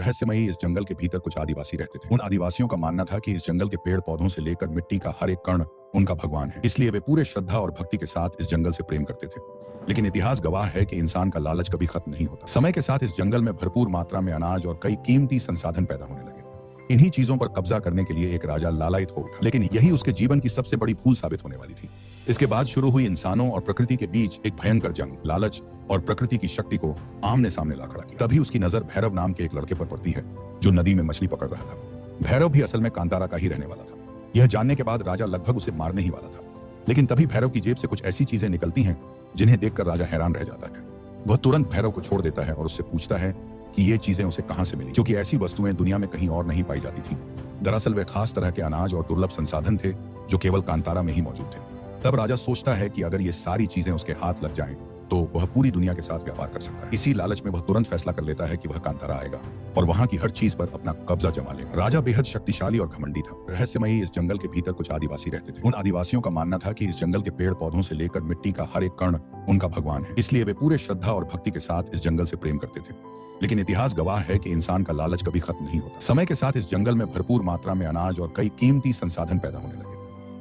रहस्यमयी इस जंगल के भीतर कुछ आदिवासी रहते थे। उन आदिवासियों का मानना था कि इस जंगल के पेड़ पौधों से लेकर मिट्टी का हर एक कण उनका भगवान है, इसलिए वे पूरे श्रद्धा और भक्ति के साथ इस जंगल से प्रेम करते थे। लेकिन इतिहास गवाह है कि इंसान का लालच कभी खत्म नहीं होता। समय के साथ इस जंगल में भरपूर मात्रा में अनाज और कई कीमती संसाधन पैदा होने लगे। इन्हीं चीजों पर कब्जा करने के लिए एक राजा लालायित हो उठा, लेकिन यही उसके जीवन की सबसे बड़ी भूल साबित होने वाली थी। इसके बाद शुरू हुई इंसानों और प्रकृति के बीच एक भयंकर जंग। लालच और प्रकृति की शक्ति को आमने सामने ला खड़ा किया। तभी उसकी नजर भैरव नाम के एक लड़के पर पड़ती है जो नदी में मछली पकड़ रहा था। भैरव भी असल में कांतारा का ही रहने वाला था। यह जानने के बाद राजा लगभग उसे मारने ही वाला था, लेकिन तभी भैरव की जेब से कुछ ऐसी चीजें निकलती हैं जिन्हें देखकर राजा हैरान रह जाता है। वह तुरंत भैरव को छोड़ देता है और उससे पूछता है कि ये चीजें उसे कहां से मिली, क्योंकि ऐसी वस्तुएं दुनिया में कहीं और नहीं पाई जाती थी। दरअसल वे खास तरह के अनाज और दुर्लभ संसाधन थे जो केवल कांतारा में ही मौजूद थे। तब राजा सोचता है कि अगर ये सारी चीजें उसके हाथ लग जाएं तो वह पूरी दुनिया के साथ व्यापार कर सकता है। इसी लालच में वह तुरंत फैसला कर लेता है कि वह कांतारा आएगा और वहां की हर चीज पर अपना कब्जा जमा लेगा। राजा बेहद शक्तिशाली और घमंडी था। रहस्यमयी इस जंगल के भीतर कुछ आदिवासी रहते थे। उन आदिवासियों का मानना था कि इस जंगल के पेड़ पौधों से लेकर मिट्टी का हर एक कण उनका भगवान है, इसलिए वे पूरे श्रद्धा और भक्ति के साथ इस जंगल से प्रेम करते थे। लेकिन इतिहास गवाह है कि इंसान का लालच कभी खत्म नहीं होता। समय के साथ इस जंगल में भरपूर मात्रा में अनाज और कई कीमती संसाधन पैदा होने लगे।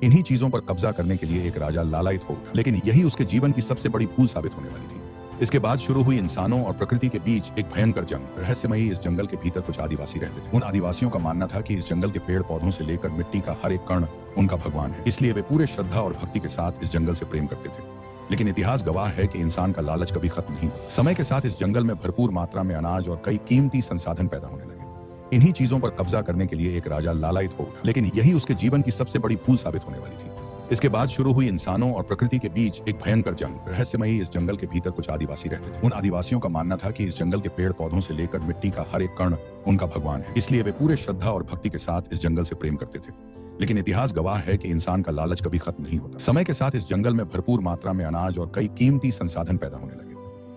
इन्हीं चीजों पर कब्जा करने के लिए एक राजा लालायित हो उठा, लेकिन यही उसके जीवन की सबसे बड़ी भूल साबित होने वाली थी। इसके बाद शुरू हुई इंसानों और प्रकृति के बीच एक भयंकर जंग। रहस्यमयी इस जंगल के भीतर कुछ आदिवासी रहते थे। उन आदिवासियों का मानना था कि इस जंगल के पेड़ पौधों से लेकर मिट्टी का हर एक कण उनका भगवान है, इसलिए वे पूरे श्रद्धा और भक्ति के साथ इस जंगल से प्रेम करते थे। लेकिन इतिहास गवाह है कि इंसान का लालच कभी खत्म नहीं होता। समय के साथ इस जंगल में भरपूर मात्रा में अनाज और कई कीमती संसाधन पैदा होने लगे। इन्हीं चीजों पर कब्जा करने के लिए एक राजा लालायित हो उठा, लेकिन यही उसके जीवन की सबसे बड़ी भूल साबित होने वाली थी। इसके बाद शुरू हुई इंसानों और प्रकृति के बीच एक भयंकर जंग। रहस्यमयी इस जंगल के भीतर कुछ आदिवासी रहते थे। उन आदिवासियों का मानना था कि इस जंगल के पेड़ पौधों से लेकर मिट्टी का हर एक कण उनका भगवान है, इसलिए वे पूरे श्रद्धा और भक्ति के साथ इस जंगल से प्रेम करते थे। लेकिन इतिहास गवाह है कि इंसान का लालच कभी खत्म नहीं होता। समय के साथ इस जंगल में भरपूर मात्रा में अनाज और कई कीमती संसाधन पैदा होने लगे।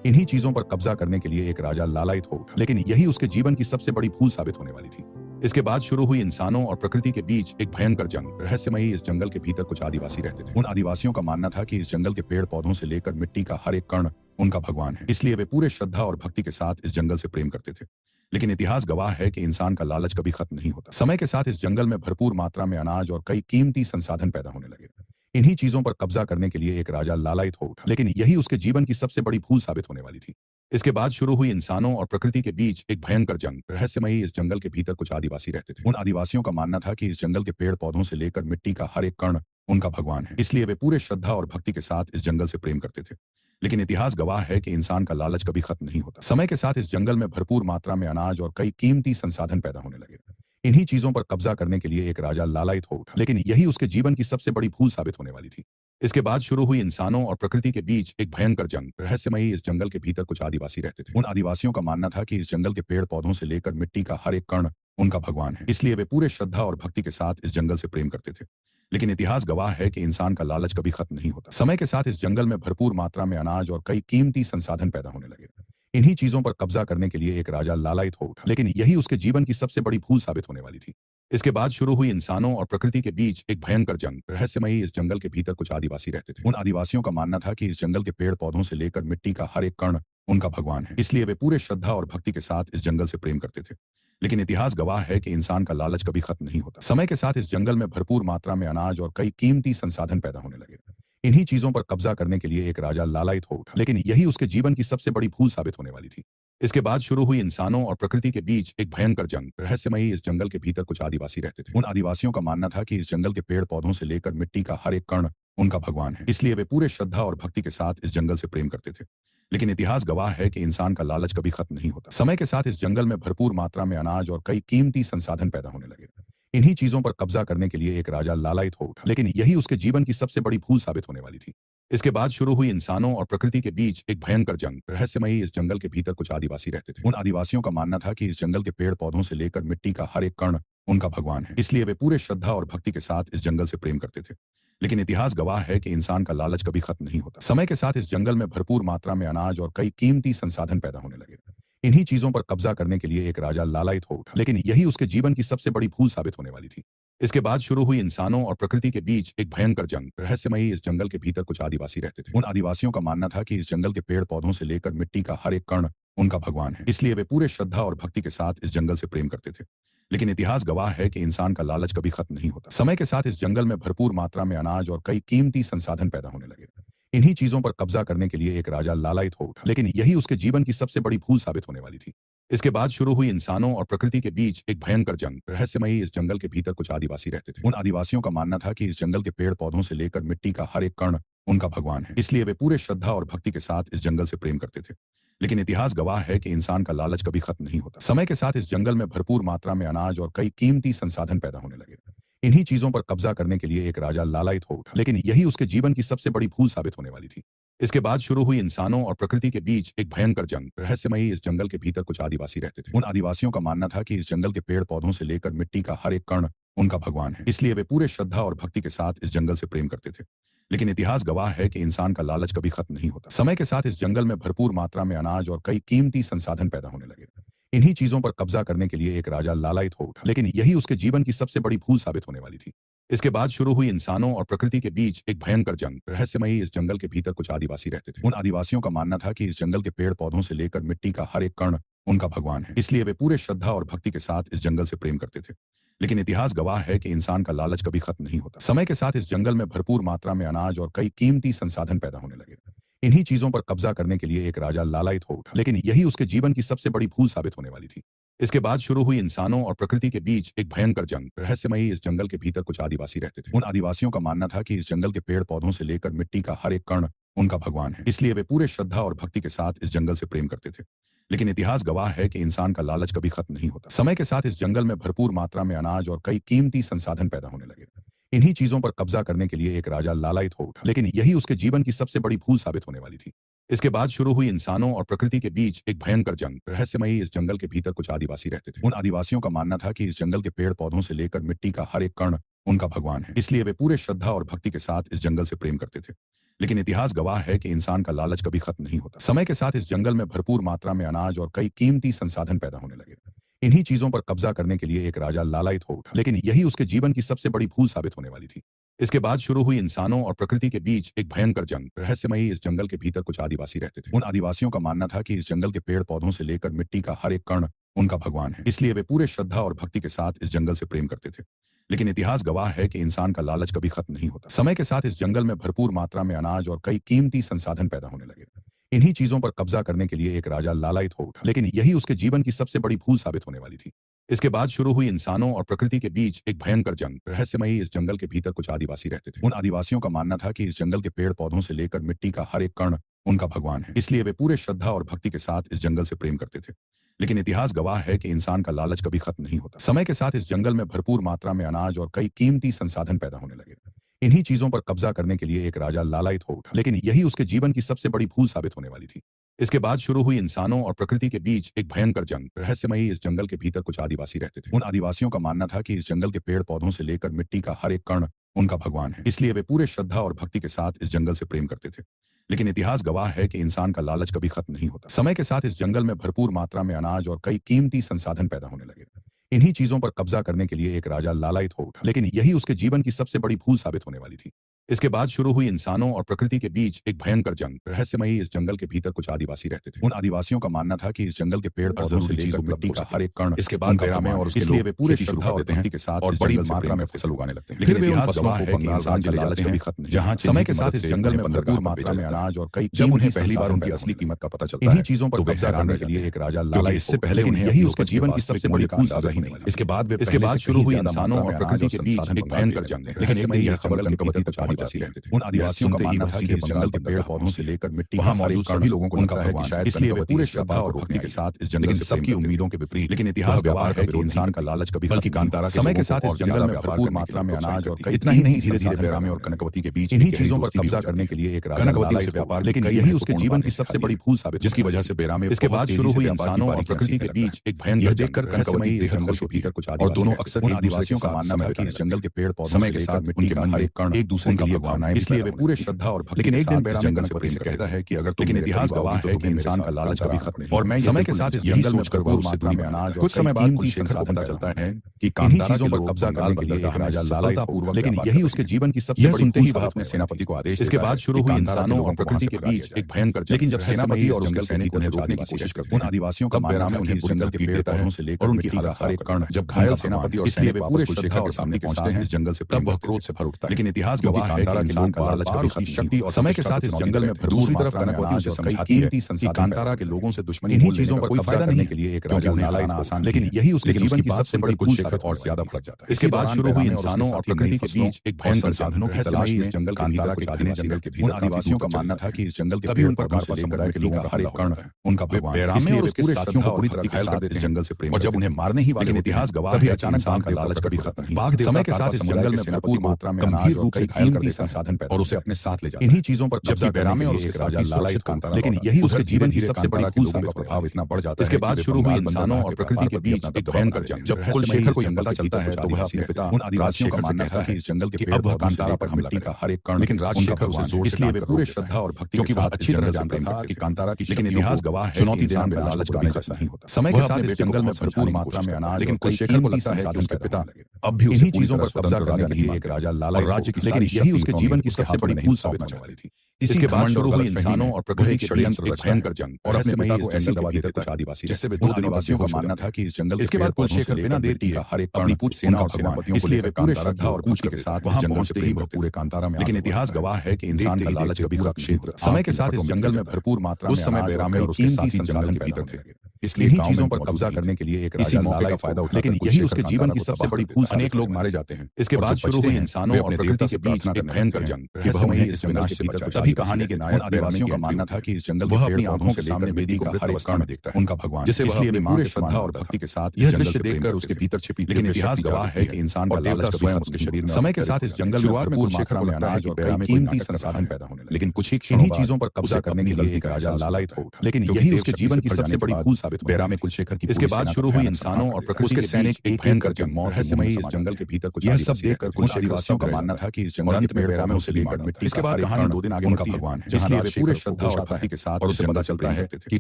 इन्हीं चीजों पर कब्जा करने के लिए एक राजा लालायित हो उठा, लेकिन यही उसके जीवन की सबसे बड़ी भूल साबित होने वाली थी। इसके बाद शुरू हुई इंसानों और प्रकृति के बीच एक भयंकर जंग। रहस्यमयी इस जंगल के भीतर कुछ आदिवासी रहते थे। उन आदिवासियों का मानना था कि इस जंगल के पेड़ पौधों से लेकर मिट्टी का हर एक कण उनका भगवान है, इसलिए वे पूरे श्रद्धा और भक्ति के साथ इस जंगल से प्रेम करते थे। लेकिन इतिहास गवाह है कि इंसान का लालच कभी खत्म नहीं होता। समय के साथ इस जंगल में भरपूर मात्रा में अनाज और कई कीमती संसाधन पैदा होने लगे। इन्हीं चीजों पर कब्जा करने के लिए एक राजा लालायित हो उठा, लेकिन यही उसके जीवन की सबसे बड़ी भूल साबित होने वाली थी। इसके बाद शुरू हुई इंसानों और प्रकृति के बीच एक भयंकर जंग। रहस्यमयी इस जंगल के भीतर कुछ आदिवासी रहते थे। उन आदिवासियों का मानना था कि इस जंगल के पेड़ पौधों से लेकर मिट्टी का हर एक कण उनका भगवान है, इसलिए वे पूरे श्रद्धा और भक्ति के साथ इस जंगल से प्रेम करते थे। लेकिन इतिहास गवाह है कि इंसान का लालच कभी खत्म नहीं होता। समय के साथ इस जंगल में भरपूर मात्रा में अनाज और कई कीमती संसाधन पैदा होने लगे। इन्हीं चीजों पर कब्जा करने के लिए एक राजा लालायित हो उठा, लेकिन यही उसके जीवन की सबसे बड़ी भूल साबित होने वाली थी। इसके बाद शुरू हुई इंसानों और प्रकृति के बीच एक भयंकर जंग। रहस्यमयी इस जंगल के भीतर कुछ आदिवासी रहते थे। उन आदिवासियों का मानना था कि इस जंगल के पेड़ पौधों से लेकर मिट्टी का हर एक कण उनका भगवान है, इसलिए वे पूरे श्रद्धा और भक्ति के साथ इस जंगल से प्रेम करते थे। लेकिन इतिहास गवाह है कि इंसान का लालच कभी खत्म नहीं होता। समय के साथ इस जंगल में भरपूर मात्रा में अनाज और कई कीमती संसाधन पैदा होने लगे। इन्हीं चीजों पर कब्जा करने के लिए एक राजा लालायित हो उठा, लेकिन यही उसके जीवन की सबसे बड़ी भूल साबित होने वाली थी। इसके बाद शुरू हुई इंसानों और प्रकृति के बीच एक भयंकर जंग। रहस्यमयी इस जंगल के भीतर कुछ आदिवासी रहते थे। उन आदिवासियों का मानना था कि इस जंगल के पेड़ पौधों से लेकर मिट्टी का हर एक कण उनका भगवान है, इसलिए वे पूरे श्रद्धा और भक्ति के साथ इस जंगल से प्रेम करते थे। लेकिन इतिहास गवाह है कि इंसान का लालच कभी खत्म नहीं होता। समय के साथ इस जंगल में भरपूर मात्रा में अनाज और कई कीमती संसाधन पैदा होने लगे। इन्हीं चीजों पर कब्जा करने के लिए एक राजा लालायित हो उठा, लेकिन यही उसके जीवन की सबसे बड़ी भूल साबित होने वाली थी। इसके बाद शुरू हुई इंसानों और प्रकृति के बीच एक भयंकर जंग। रहस्यमयी इस जंगल के भीतर कुछ आदिवासी रहते थे। उन आदिवासियों का मानना था कि इस जंगल के पेड़ पौधों से लेकर मिट्टी का हर एक कण उनका भगवान है, इसलिए वे पूरे श्रद्धा और भक्ति के साथ इस जंगल से प्रेम करते थे। लेकिन इतिहास गवाह है कि इंसान का लालच कभी खत्म नहीं होता। समय के साथ इस जंगल में भरपूर मात्रा में अनाज और कई कीमती संसाधन पैदा होने लगे। इन्हीं चीजों पर कब्जा करने के लिए एक राजा लालायित हो उठा, लेकिन यही उसके जीवन की सबसे बड़ी भूल साबित होने वाली थी। इसके बाद शुरू हुई इंसानों और प्रकृति के बीच एक भयंकर जंग। रहस्यमयी इस जंगल के भीतर कुछ आदिवासी रहते थे। उन आदिवासियों का मानना था कि इस जंगल के पेड़ पौधों से लेकर मिट्टी का हर एक कण उनका भगवान है, इसलिए वे पूरे श्रद्धा और भक्ति के साथ इस जंगल से प्रेम करते थे। लेकिन इतिहास गवाह है कि इंसान का लालच कभी खत्म नहीं होता। समय के साथ इस जंगल में भरपूर मात्रा में अनाज और कई कीमती संसाधन पैदा होने लगे। इन्हीं चीजों पर कब्जा करने के लिए एक राजा लालायित हो उठा, लेकिन यही उसके जीवन की सबसे बड़ी भूल साबित होने वाली थी। इसके बाद शुरू हुई इंसानों और प्रकृति के बीच एक भयंकर जंग। रहस्यमयी इस जंगल के भीतर कुछ आदिवासी रहते थे। उन आदिवासियों का मानना था कि इस जंगल के पेड़ पौधों से लेकर मिट्टी का हर एक कण उनका भगवान है, इसलिए वे पूरे श्रद्धा और भक्ति के साथ इस जंगल से प्रेम करते थे। लेकिन इतिहास गवाह है कि इंसान का लालच कभी खत्म नहीं होता। समय के साथ इस जंगल में भरपूर मात्रा में अनाज और कई कीमती संसाधन पैदा होने लगे। इन्हीं चीजों पर कब्जा करने के लिए एक राजा लालायित हो उठा, लेकिन यही उसके जीवन की सबसे बड़ी भूल साबित होने वाली थी। इसके बाद शुरू हुई इंसानों और प्रकृति के बीच एक भयंकर जंग। रहस्यमयी इस जंगल के भीतर कुछ आदिवासी रहते थे। उन आदिवासियों का मानना था कि इस जंगल के पेड़ पौधों से लेकर मिट्टी का हर एक कण उनका भगवान है, इसलिए वे पूरे श्रद्धा और भक्ति के साथ इस जंगल से प्रेम करते थे। लेकिन इतिहास गवाह है कि इंसान का लालच कभी खत्म नहीं होता। समय के साथ इस जंगल में भरपूर मात्रा में अनाज और कई कीमती संसाधन पैदा होने लगे। इन्हीं चीजों पर कब्जा करने के लिए एक राजा लालायित हो उठा, लेकिन यही उसके जीवन की सबसे बड़ी भूल साबित होने वाली थी। इसके बाद शुरू हुई इंसानों और प्रकृति के बीच एक भयंकर जंग। रहस्यमयी इस जंगल के भीतर कुछ आदिवासी रहते थे। उन आदिवासियों का मानना था कि इस जंगल के पेड़ पौधों से लेकर मिट्टी का हर एक कण उनका भगवान है, इसलिए वे पूरे श्रद्धा और भक्ति के साथ इस जंगल से प्रेम करते थे। लेकिन इतिहास गवाह है कि इंसान का लालच कभी खत्म नहीं होता। समय के साथ इस जंगल में भरपूर मात्रा में अनाज और कई कीमती संसाधन पैदा होने लगे। इन्हीं चीजों पर कब्जा करने के लिए एक राजा लालायित हो उठा, लेकिन यही उसके जीवन की सबसे बड़ी भूल साबित होने वाली थी। इसके बाद शुरू हुई इंसानों और प्रकृति के बीच एक भयंकर जंग। रहस्यमयी इस जंगल के भीतर कुछ आदिवासी रहते थे। उन आदिवासियों का मानना था कि इस जंगल के पेड़ पौधों से लेकर मिट्टी का हर एक कण उनका भगवान है, इसलिए वे पूरे श्रद्धा और भक्ति के साथ इस जंगल से प्रेम करते थे। लेकिन इतिहास गवाह है कि इंसान का लालच कभी खत्म नहीं होता। समय के साथ इस जंगल में भरपूर मात्रा में अनाज और कई कीमती संसाधन पैदा होने लगे। इन्हीं चीजों पर कब्जा करने के लिए एक राजा लालायित हो उठा, लेकिन यही उसके जीवन की सबसे बड़ी भूल साबित होने वाली थी। इसके बाद शुरू हुई इंसानों और प्रकृति के बीच एक भयंकर जंग। रहस्यमयी इस जंगल के भीतर कुछ आदिवासी रहते थे। उन आदिवासियों का मानना था कि इस जंगल के पेड़ पौधों से लेकर मिट्टी का हर एक कण उनका भगवान है, इसलिए वे पूरे श्रद्धा और भक्ति के साथ इस जंगल से प्रेम करते थे। लेकिन इतिहास गवाह है कि इंसान का लालच कभी खत्म नहीं होता। समय के साथ इस जंगल में भरपूर मात्रा में अनाज और कई कीमती संसाधन पैदा होने लगे। इन्हीं चीजों पर कब्जा करने के लिए एक राजा लालायित हो उठा, लेकिन यही उसके जीवन की सबसे बड़ी भूल साबित होने वाली थी। इसके बाद शुरू हुई इंसानों और प्रकृति के बीच एक भयंकर जंग। रहस्यमयी इस जंगल के भीतर कुछ आदिवासी रहते थे। उन आदिवासियों का मानना था कि इस जंगल के पेड़ पौधों से लेकर मिट्टी का हर एक कण उनका भगवान है, इसलिए वे पूरे श्रद्धा और भक्ति के साथ इस जंगल से प्रेम करते थे। लेकिन इतिहास गवाह है कि इंसान का लालच कभी खत्म नहीं होता। समय के साथ इस जंगल में भरपूर मात्रा में अनाज और कई कीमती संसाधन पैदा होने लगे। इन्हीं चीजों पर कब्जा करने के लिए एक राजा लालायित हो उठा, लेकिन यही उसके जीवन की सबसे बड़ी भूल साबित होने वाली थी। इसके बाद शुरू हुई इंसानों और प्रकृति के बीच एक भयंकर जंग। रहस्यमयी इस जंगल के भीतर कुछ आदिवासी रहते थे। उन आदिवासियों का मानना था कि इस जंगल के पेड़ पौधों से लेकर मिट्टी का हर एक कण उनका भगवान है, इसलिए वे पूरे श्रद्धा और भक्ति के साथ इस जंगल से प्रेम करते थे। लेकिन इतिहास गवाह है कि इंसान का लालच कभी खत्म नहीं होता। समय के साथ इस जंगल में भरपूर मात्रा में अनाज और कई कीमती संसाधन पैदा होने लगे। इन्हीं चीजों पर कब्जा करने के लिए एक राजा लालायित हो उठा, लेकिन यही उसके जीवन की सबसे बड़ी भूल साबित होने वाली थी। इसके बाद शुरू हुई इंसानों और प्रकृति के बीच एक भयंकर जंग। रहस्यमयी इस जंगल के भीतर कुछ आदिवासी रहते थे। उन आदिवासियों का मानना था कि इस जंगल के पेड़ पौधों से लेकर मिट्टी का हर एक कण उनका भगवान है, इसलिए वे पूरे श्रद्धा और भक्ति के साथ इस जंगल से प्रेम करते थे। लेकिन इतिहास गवाह है कि इंसान का लालच कभी खत्म नहीं होता। समय के साथ इस जंगल में भरपूर मात्रा में अनाज और कई कीमती संसाधन पैदा होने लगे। इन्हीं चीजों पर कब्जा करने के लिए एक राजा लालायित हो उठा, लेकिन यही उसके जीवन की सबसे बड़ी भूल साबित होने वाली थी। इसके बाद शुरू हुई इंसानों और प्रकृति के बीच एक भयंकर जंग। रहस्यमयी इस जंगल के भीतर कुछ आदिवासी रहते थे। उन आदिवासियों का मानना था कि इस जंगल के पेड़ पौधों से लेकर मिट्टी का हर एक कण उनका भगवान है, इसलिए वे पूरे श्रद्धा और भक्ति के साथ इस जंगल से प्रेम करते थे। लेकिन इतिहास गवाह है कि इंसान का लालच कभी खत्म नहीं होता। समय के साथ इस जंगल में भरपूर मात्रा में अनाज और कई कीमती संसाधन पैदा होने लगे। इन्हीं चीजों पर कब्जा करने के लिए एक राजा लालायित हो उठा, लेकिन यही उसके जीवन की सबसे बड़ी भूल साबित होने वाली थी। इसके बाद शुरू हुई इंसानों और प्रकृति के बीच एक भयंकर जंग। रहस्यमयी इस जंगल के भीतर कुछ आदिवासी रहते थे। उन आदिवासियों का मानना था कि इस जंगल के पेड़ पौधों से लेकर मिट्टी का हर एक कण इसके बाद में और इसलिए वे पूरे श्रद्धा और भक्ति के साथ और बड़ी मात्रा में फसल उगाने लगते हैं। लेकिन इतिहास गवाह है कि इंसान का लालच कभी खत्म नहीं। जहां समय के साथ इस जंगल में भरपूर मात्रा में अनाज और कई जब उन्हें पहली बार उनकी असली कीमत का पता चलता है, इन्हीं चीजों पर कब्जा करने के लिए एक राजा लालायित इससे पहले उन्हें यही उसके जीवन की सबसे बड़ी भूल साबित ही नहीं। इसके बाद शुरू हुई इंसानों और प्रकृति के बीच एक भयंकर जंग। लेकिन यह खबर कभी कुछ आदिवासी रहते थे। आदिवासियों का मानना था कि इस जंगल के पेड़ पौधों से लेकर मिट्टी वहां मौजूद सभी लोगों को उनका है कि शायद इसलिए वे पूरे श्रद्धा और भक्ति के साथ इस जंगल से सबकी उम्मीदों के विपरीत। लेकिन इतिहास गवाह है कि इंसान का लालच कभी बल्कि कांतारा समय के साथ इस जंगल में भरपूर मात्रा में अनाज और इतना ही नहीं धीरे धीरे रामे और कनकवती के बीच इन्हीं चीजों पर कब्जा करने के लिए एक राजा से व्यापार, लेकिन यही उसके जीवन की सबसे बड़ी भूल साबित, जिसकी वजह से बेरामे। इसके बाद शुरू हुई इंसानों और प्रकृति के बीच एक भयंकर देखकर कनकवती इस जंगल के भीतर कुछ और दोनों अक्सर आदिवासियों का मानना था कि इस जंगल के पेड़ पौधों समय के साथ मिट्टी का हर एक कण एक दूसरे के लिए भावनाएं, इसलिए वे पूरे श्रद्धा और भक्ति। लेकिन एक दिन बैराम जंगल से प्रेम कहता है कि अगर लेकिन इतिहास गवाह है कि इंसान का लालच कभी खत्म नहीं, और मैं समय के साथ इस जंगल में भरपूर मात्रा में अनाज, कुछ समय बाद कुलशेखर को पता चलता है कि कांतारा चीजों पर कब्जा करने के लिए एक राजा सफलतापूर्वक, लेकिन यही उसके जीवन की सबसे बड़ी सुनते ही वह अपने सेनापति को आदेश। इसके बाद शुरू हुई इंसानों और प्रकृति के बीच एक भयंकर, लेकिन जब सेनापति और उसके सैनिक उन्हें रोकने की कोशिश करते हैं, उन आदिवासियों का बैराम में उन्हें जंगल के पेड़ पौधों से लेकर उनकी हालत हर एक कण, जब घायल सेनापति और इसलिए वे पूरे श्रद्धा और सामने पहुंचते हैं इस जंगल से, तब वह क्रोध से भर उठता है। लेकिन इतिहास गवाह है कि इंसान का लालच और उसकी शक्ति और समय के साथ इस जंगल में दूसरी तरफ कनकवती उसे समझाती है कि कांतारा के लोगों से दुश्मनी, इन्हीं चीजों पर कोई फायदा नहीं के लिए एक राजा उन्हें लाना आसान, लेकिन यही उसके जीवन की सबसे बड़ी कुलशेखर और ज्यादा भड़क जाता है। इसके बाद शुरू हुई इंसानों और प्रकृति के बीच एक भयंकर साधनों की तलाश में जंगल कांतारा के चाहने जंगल के भीतर आदिवासियों का मानना था कि इस जंगल के तभी उन पर समुदाय के लोगों का हर एक कण उनका बैराम में और उसके साथियों को पूरी तरह घायल कर देते हैं जंगल से प्रेम, और जब उन्हें मारने ही वाले, इतिहास गवाह है अचानक इंसान का लालच कभी खत्म नहीं। बाघ समय के साथ इस जंगल में भरपूर मात्रा में गंभीर रूप से कीमती संसाधन पैदा और उसे अपने साथ ले जाता है। इन्हीं चीजों पर जबकि बैराम में और उसके राजा लालच कांतारा, लेकिन यही उसके जीवन की सबसे बड़ी कुलता का प्रभाव इतना बढ़ जाता है। इसके बाद शुरू हुई इंसानों और प्रकृति के बीच एक भयंकर जंग। जब कुलशेखर को जंगल पता चलता है तो वह अपने पिता उन आदिवासियों का मानना था कि इस जंगल के अब वह कांतारा पर मिट्टी का हर एक कण, लेकिन राजशेखर उसे जोर, इसलिए वे पूरे श्रद्धा और भक्ति, क्योंकि वह अच्छी तरह जानते था कि कांतारा की, लेकिन इतिहास गवाह है चुनौती देना बिना लालच गाने जैसा नहीं होता। समय के साथ इस जंगल में भरपूर मात्रा में अनाज, लेकिन कुलशेखर को लगता है कि उसके पिता अब भी इन्हीं चीजों पर कब्जा करने के लिए एक राजा लालच राज्य की, लेकिन यही उसके जीवन की सबसे बड़ी भूल साबित होने वाली थी। इसके बाद शुरू हुई इंसानों और प्रकृति के षड्यंत्र, भयंकर जंग, और अपने पिता को ऐसे दबा देता कुछ आदिवासी, जिससे वे दो आदिवासियों का मानना था कि इस जंगल, इसके बाद कुलशेखर बिना देर किए हर एक अपनी पूछ सेना और सेनापतियों को लेकर पूरे श्रद्धा और पूछ के साथ वहां पहुंचते ही वह पूरे कांतारा में, लेकिन इतिहास गवाह है कि इंसान का लालच कभी पूरा क्षेत्र समय के साथ इस जंगल में भरपूर मात्रा में, उस समय बैराम में और उसके साथी जंगल के भीतर थे, इसलिए इन्हीं चीजों पर कब्जा करने के लिए एक राजा लालच का फायदा उठाता, लेकिन यही उसके जीवन की सबसे बड़ी भूल, अनेक लोग मारे जाते हैं। इसके बाद शुरू हुई इंसानों और प्रकृति के बीच एक भयंकर जंग, रहस्यमयी इस विनाश से बचा। तभी कहानी के नायक आदिवासियों का मानना था कि इस जंगल वह अपनी आंखों के सामने वेदी का हर एक कण देखता है उनका भगवान, जिसे इसलिए वे पूरे श्रद्धा और भक्ति के साथ यह दृश्य देखकर उसके भीतर छिपी, लेकिन इतिहास गवाह है कि इंसान का लालच स्वयं उसके शरीर में समय के साथ इस जंगल में भरपूर मात्रा में अनाज और कई कीमती संसाधन पैदा होने लगे, लेकिन कुछ ही इन्हीं चीजों पर कब्जा करने के लिए एक राजा लालयित हो उठा, लेकिन यही उसके जीवन की सबसे बड़ी भूल साबित हुई। बैराम में कुलशेखर की इसके बाद शुरू हुई इंसानों और प्रकृति के सैनिक एक भयंकर जंग, मौत रहस्यमयी इस जंगल के भीतर कुछ, यह सब देखकर कुछ आदिवासियों का मानना था कि इस जंगल अंत में बैराम में उसे लेकर मिट्टी। इसके बाद कहानी 2 दिन आगे उनका भगवान है, जिसलिए वे पूरे श्रद्धा और भक्ति के साथ, और उसे पता चलता है कि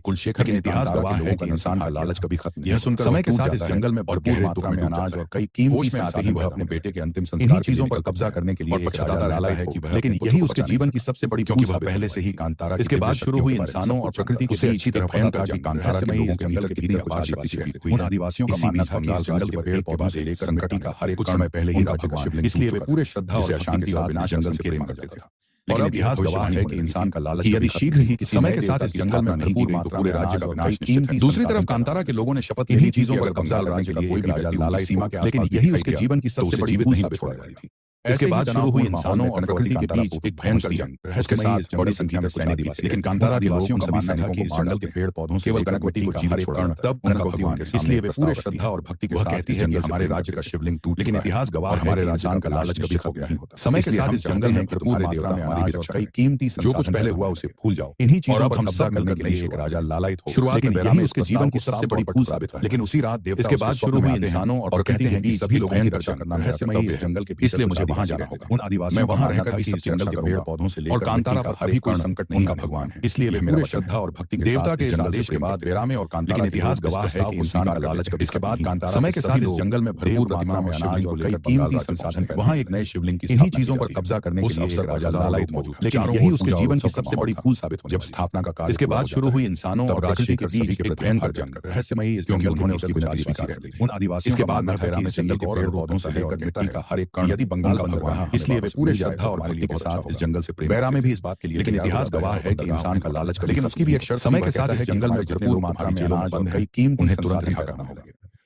कुलशेखर के इतिहास गवाह है कि इंसान का लालच कभी खत्म नहीं। यह सुनकर समय के साथ इस जंगल में भरपूर मात्रा में अनाज और कई कीमती में आते ही वह अपने बेटे के अंतिम संस्कार चीजों पर कब्जा करने के लिए पछताता रहता है कि, लेकिन यही उसके जीवन की सबसे बड़ी, क्योंकि वह पहले से ही कांतारा। इसके बाद शुरू हुई इंसानों और प्रकृति की अच्छी तरह पता था कि कांतारा के लोगों के जंगल के भीतर आदिवासी रहते थे। उन आदिवासियों का मानना था कि इस जंगल के पेड़ पौधों से लेकर मिट्टी का हर एक कुछ समय पहले ही उनका भगवान, इसलिए वे पूरे श्रद्धा और शांति और विनाश जंगल से प्रेम करते थे। लेकिन इतिहास गवाह है कि इंसान का लालच यदि शीघ्र ही समय के साथ इस जंगल में नहीं भरपूर मात्रा में राज्य का विनाश निश्चित है। दूसरी तरफ कांतारा के लोगों ने शपथ इन्हीं चीजों पर कब्जा करने के लिए एक राजा लालच सीमा के, लेकिन यही उसके जीवन की सबसे बड़ी भूल साबित होने वाली थी। इसके बाद शुरू हुई इंसानों और प्रकृति के बीच एक भयंकर जंग, उसके साथ बड़ी संख्या में सैनिक, लेकिन कांतारा आदिवासियों का मानना था कि इस जंगल के पेड़ पौधों से केवल कनकवती को जीवन छोड़ना तब उनका भगवान, इसलिए वे पूरे श्रद्धा और भक्ति के साथ कहती है कि हमारे राज्य का शिवलिंग टूट, लेकिन इतिहास गवाह हमारे राजान का लालच कभी खत्म नहीं होता। समय के साथ इस जंगल में भरपूर मात्रा में अनाज और कई कीमती जो कुछ पहले हुआ उसे भूल जाओ, इन्हीं चीजों पर कब्जा करने के लिए एक राजा लालयित हो, शुरुआत में उसके जीवन की सबसे बड़ी भूल साबित हुई। लेकिन उसी रात देवता, इसके बाद शुरू हुई इंसानों और प्रकृति के बीच सभी लोगों ने दर्शन करना रहस्यमयी इस जंगल के, इसलिए मुझे वहां जाना होगा। मैं वहां रहकर इस जंगल के पेड़ पौधों से लेकर कांतारा पर हर कोई संकट नहीं, उनका भगवान है, इसलिए वे पूरे श्रद्धा और भक्ति के देवता के इस आदेश के बाद बैराम में और कांतारा, लेकिन इतिहास गवाह है कि इंसान का लालच कभी, इसके बाद कांतारा समय के साथ इस जंगल में भरपूर मात्रा में अनाज और कई कीमती संसाधन, वहां एक नए शिवलिंग की, इन्हीं चीजों पर कब्जा करने के लिए एक राजा लालयित मौजूद, लेकिन यही उसके जीवन की सबसे बड़ी भूल साबित हुई जब स्थापना का कार्य। इसके बाद शुरू हुई इंसानों और प्रकृति के बीच एक भयंकर जंग, रहस्यमयी, क्योंकि उन्होंने उसकी कुछ आदिवासी रहते थे। उन आदिवासियों के बाद में बैराम में जंगल के पेड़ पौधों से लेकर मिट्टी का हर एक कण यदि बंगाल बन रहा, इसलिए वे पूरे श्रद्धा और भक्ति के साथ इस जंगल से प्रेम। बैराम में भी इस बात के लिए, लेकिन इतिहास गवाह है कि इंसान का लालच, लेकिन उसकी भी एक शर्त समय के साथ इस जंगल में भरपूर मात्रा में अनाज और कई कीमती उन्हें तुरंत रिहा करना होगा।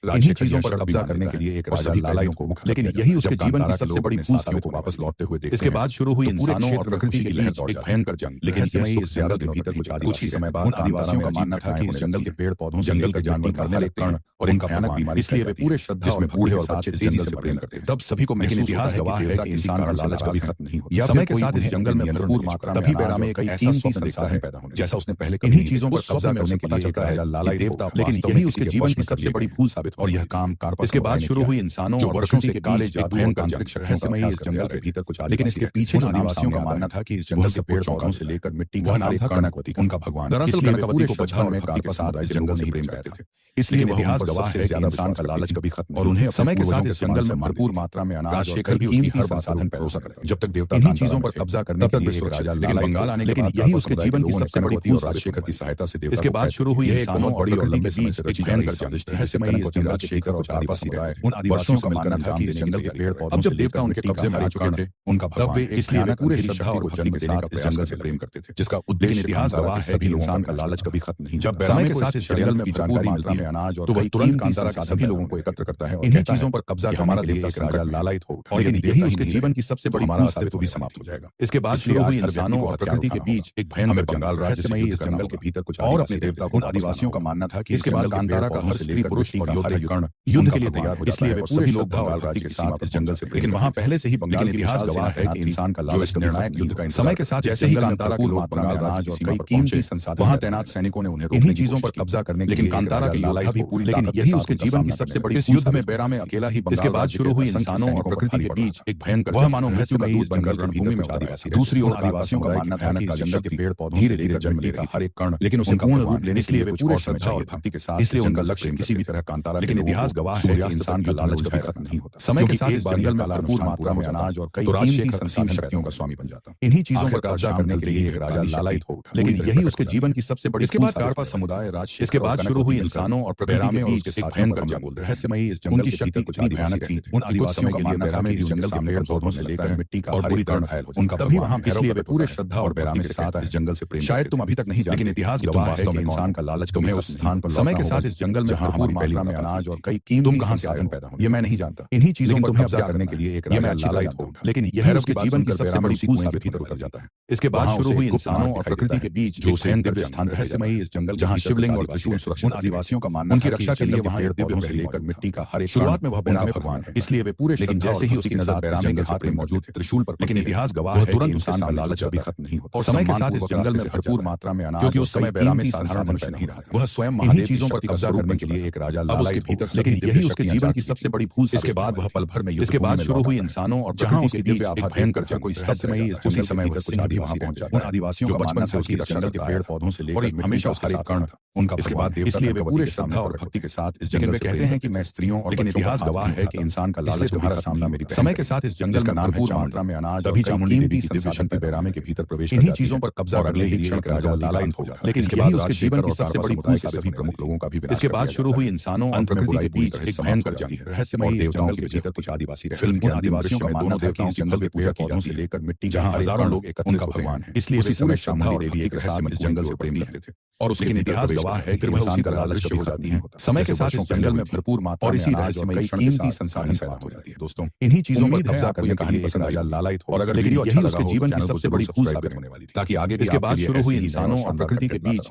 इन्हीं चीजों पर कब्जा करने के लिए एक राजा लालयित को, लेकिन यही उसके जीवन की सबसे बड़ी भूल साबित को वापस लौटते हुए देखते हैं। इसके बाद शुरू हुई इंसानों और प्रकृति के बीच एक भयंकर जंग, लेकिन यही इस जंगल के भीतर कुछ ही समय बाद आदिवासियों का मानना था कि इस जंगल के पेड़ पौधों जंगल के जानवर करने लगे कण और इनका भयानक बीमारी, इसलिए वे पूरे श्रद्धा और बूढ़े और बच्चे तेजी से प्रेम करते हैं। तब सभी को, लेकिन इतिहास गवाह है कि इंसान का लालच कभी खत्म नहीं होता। समय के साथ इस जंगल में भरपूर मात्रा में, तभी बैराम में कई कीमती संसाधन पैदा होने, जैसा उसने पहले इन्हीं चीजों पर कब्जा करने के लिए एक राजा लालयित देवता, लेकिन यही उसके जीवन की सबसे बड़ी भूल साबित साबित और यह काम कार्पस इसके बाद शुरू हुई इंसानों और वर्षों प्रकृति से के काले बीच एक जादू और भयंकर तांत्रिक जंग शक्तियों का रहस्यमयी अभ्यास इस करते आ जंगल रहे के भीतर कुछ लेकिन इसके पीछे जो आदिवासियों का मानना था कि इस जंगल से पेड़ पौधों से लेकर मिट्टी वह का नाम हर था एक कण कनकवती का। उनका भगवान। दरअसल इसलिए वे कनकवती पूरे को श्रद्धा बचपन और में भक्ति कार्पस के साथ समुदाय इस के जंगल लोगों से ने प्रेम प्रेम करते कराया थे। इसलिए लेकिन वह इतिहास उन पर गवाह सबसे है कि ज्यादा इंसान का विश्वास लालच रखते कभी खत्म और नहीं उन्हें होता। समय के साथ पूर्वजों इस जंगल में समान भरपूर देते थे। मात्रा में अनाज और राजशेखर कई भी उसकी कीमती हर बात संसाधन पर पैदा भरोसा करता करता था। जब तक देवता इन्हीं कांतारा चीजों में पर थे, कब्जा करने तब के तक लिए वे एक सुरक्षित राजा थे। लेकिन लालायित बंगाल हुआ। आने के लेकिन बाद यही कापा उसके समुदाय के जीवन की लोगों ने सबसे बड़ी कनकवती भूल और साबित राजशेखर होने की वाली। सहायता से देवता इसके को बाद कैद शुरू कर हुई दिया। यह एक इंसानों बहुत और बड़ी और प्रकृति के लंबे समय बीच से एक रची जा रही भयंकर साजिश जंग थी, जिसे रहस्यमयी इस कनकवती जंगल के राजशेखर भीतर और कुछ कापा आदिवासी समुदाय बताए। उन आदिवासियों से मिलकर मानना था अंजाम कि इस देने के जंगल लिए के पेड़ पौधों अब से जब लेकर देवता उनके मिट्टी कब्जे का में हर आ एक चुके कण थे, उनका तब भगवान वे एक इसलिए वे भयानक पूरे अंधेरी श्रद्धा शक्ति और को भक्ति जन्म के देने साथ का इस प्रयास जंगल से करने प्रेम लगे करते थे, जिसका लेकिन उद्देश्य इतिहास कांतारा गवाह के है सभी कि लोगों इंसान को का विनाश लालच करना। कभी खत्म नहीं जब होता। बैरामे समय के को साथ इस इस जंगल जंगल में की भरपूर जानकारी मात्रा मिलती में है अनाज और तो वह कई तुरंत कीमती कांतारा के संसाधन सभी पैदा लोगों को होने एकत्र लगे। करता है और इन्हीं कहता चीजों है पर कब्जा कि करने हमारा के लिए देवता एक संकट राजा में है, लालायित हो उठा। और लेकिन यदि यही देवता ही उसके नहीं जीवन है, की सबसे तो बड़ी हमारा भूल साबित अस्तित्व भी होने वाली समाप्त हो थी। जाएगा। इसके बाद इसलिए शुरू आज हुई हर व्यक्ति इंसानों को और हथियार प्रकृति के उठाना बीच होगा। एक भयंकर हमें जंग बंगाल राज्य से रहस्यमयी युद्ध इस करना जंगल के होगा भीतर कुछ और आदिवासी अपने देवता रहते को थे। उन आदिवासियों का मानना था कि इसके बाद कांतारा का हर स्त्री पुरुष और योद्धा युक्कर्ण युद्ध के लिए तैयार हो जाता है और सभी लोग बंगाल राज्य के साथ इस जंगल से लेकिन वहां पहले से ही बंगाल की विशाल गवाह है कि इंसान का लालच निर्णायक युद्ध का समय के साथ जैसे ही कांतारा के लोग बंगाल राज्य और कई कीमती संसाधन वहां तैनात सैनिकों ने उन्हें इन्हीं चीजों पर कब्जा करने के लिए लेकिन कांतारा के योद्धा भी पूरी लेकिन यही उसके जीवन की सबसे बड़ी इस युद्ध में बैरामे अकेला ही इसके बाद शुरू हुई इंसानों और प्रकृति के बीच एक भयंकर वह मानो मृत्यु का दूत बनकर रणभूमि में आदिवासी दूसरी ओर आदिवासियों का मानना था कि इस जंगल के पेड़ पौधों धीरे धीरे जन्म लेगा हर एक कण लेकिन उसे पूर्ण रूप लेने इसलिए वे पूरे श्रद्धा और भक्ति के साथ इसलिए उनका लक्ष्य किसी भी तरह कांतारा लेकिन इतिहास गवाह है कि इंसान का लालच कभी खत्म नहीं होता समय के साथ इस जंगल में भरपूर मात्रा में अनाज और कई कीमती असीम शक्तियों का स्वामी बन जाता इन्हीं चीजों पर कब्जा करने के लिए एक राजा लालायित हो उठा लेकिन यही उसके जीवन की सबसे बड़ी इसके बाद कार्पा समुदाय राजशेखर इसके बाद शुरू हुई इंसानों और प्रकृति के बीच एक भयंकर जंग रहस्यमयी इस जंगल की शक्ति कुछ भयानक थी उन आदिवासियों के लिए बैरामे भी जंगल के पेड़ पौधों से लेकर मिट्टी का हर एक कण घायल हो उनका तभी वहां इसलिए वे पूरे श्रद्धा और बैरामे के साथ इस जंगल से प्रेम शायद तुम अभी तक नहीं जानते लेकिन इतिहास गवाह है कि इंसान का लालच तुम्हें उस स्थान पर समय के साथ इस जंगल में भरपूर मात्रा में अनाज और कई कीमती संसाधन पैदा होने ये मैं नहीं जानता इन्हीं चीजों पर कब्जा करने के लिए एक राजा लालायित हो उठा लेकिन यह उसके जीवन की सबसे बड़ी भूल साबित भीतर उतर जाता है इसके बाद शुरू हुई इंसानों और प्रकृति के बीच जो भयंकर स्थान रहस्यमयी इस जंगल जहां शिवलिंग और त्रिशूल सुरक्षित उन आदिवासियों का मानना उनकी रक्षा के लिए वहां दिव्य से लेकर मिट्टी का हर एक शुरुआत में वह बैरामे भगवान है इसलिए वे पूरे लेकिन जैसे ही उसकी नजर बैरामे के हाथ में मौजूद त्रिशूल पर लेकिन इतिहास गवाह है कि इंसान का लालच कभी खत्म नहीं होता और समय के साथ इस जंगल में भरपूर मात्रा में अनाज क्योंकि उस समय बैरामे साधारण मनुष्य नहीं रहा वह स्वयं इन्हीं चीजों पर कब्जा करने के लिए एक राजा लालायित भीतर लेकिन यही उसके जीवन की सबसे बड़ी भूल इसके बाद वह पल भर में इसके बाद शुरू हुई इंसानों और जहां उसके बीच एक भयंकर जंग कोई रहस्यमयी उसी समय कुछ आदिवासी पहुंच जाता है उन आदिवासियों का बचपन से उसकी जंगल के पेड़ पौधों से लेकर हमेशा उसका एक कण उनका इसके बाद इसलिए वे पूरे श्रद्धा और भक्ति के साथ इस जंगल में कहते हैं कि मैं स्त्रियों और लेकिन इतिहास गवाह है कि इंसान का लालच तुम्हारा सामना मेरी समय के साथ इस जंगल का नाम भरपूर मात्रा में अनाज तभी चामुंडी देवी की दिव्य शक्ति बैरामे के भीतर प्रवेश इन्हीं चीजों पर कब्जा और अगले ही क्षण राजा लालायित हो जाता लेकिन इसके बाद उसके जीवन की सबसे बड़ी भूल सभी प्रमुख लोगों का भी इसके बाद शुरू हुई इंसानों और प्रकृति के बीच एक भयंकर जंग रहस्यमयी देवताओं के भीतर कुछ आदिवासी फिल्म के आदिवासियों का दोनों देवताओं जंगल के पेड़ पौधों से लेकर मिट्टी जहां हजारों लोग एकत्र उनका भगवान है इसलिए उसी समय चामुंडी देवी एक रहस्यमय इस जंगल से प्रेम करते थे और उसके इतिहास गवाह है कि वह उसी का लालच कभी खत्म नहीं होता समय के साथ इस जंगल में भरपूर मात्रा और इसी रहस्यमय कीमती संसाधन पैदा हो जाती है दोस्तों इन्हीं चीजों पर कब्जा करने के लिए पसंद राजा लालायित हो और अगर लेकिन यही उसके जीवन की सबसे बड़ी भूल साबित होने वाली थी ताकि आगे इसके बाद शुरू हुई इंसानों और प्रकृति के बीच